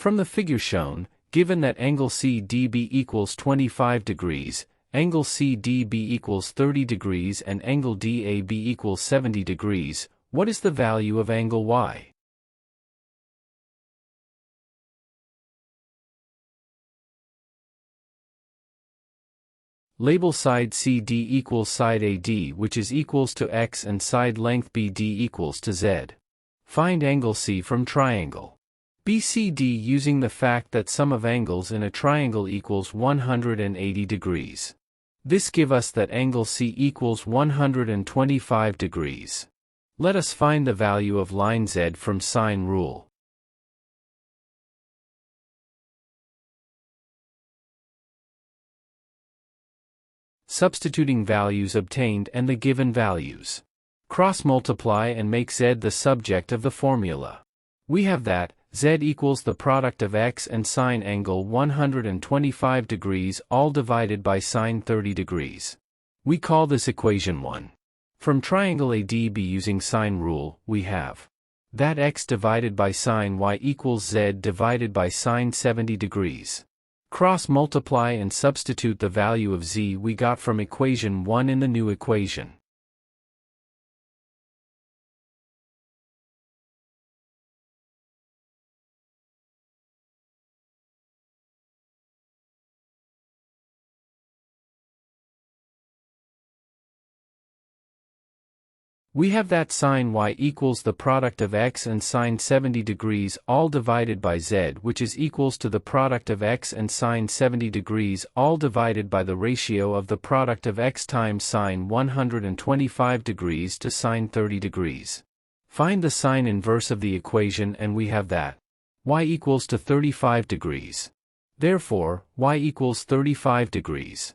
From the figure shown, given that angle CDB equals 25 degrees, angle CDB equals 30 degrees and angle DAB equals 70 degrees, what is the value of angle Y? Label side CD equals side AD, which is equals to X, and side length BD equals to Z. Find angle C from triangle BCD using the fact that sum of angles in a triangle equals 180 degrees. This gives us that angle C equals 125 degrees. Let us find the value of line Z from sine rule. Substituting values obtained and the given values. Cross-multiply and make Z the subject of the formula. We have that Z equals the product of X and sine angle 125 degrees all divided by sine 30 degrees. We call this equation 1. From triangle ADB using sine rule, we have that X divided by sine Y equals Z divided by sine 70 degrees. Cross-multiply and substitute the value of Z we got from equation 1 in the new equation. We have that sine Y equals the product of X and sine 70 degrees all divided by Z, which is equals to the product of X and sine 70 degrees all divided by the ratio of the product of X times sine 125 degrees to sine 30 degrees. Find the sine inverse of the equation and we have that Y equals to 35 degrees. Therefore, Y equals 35 degrees.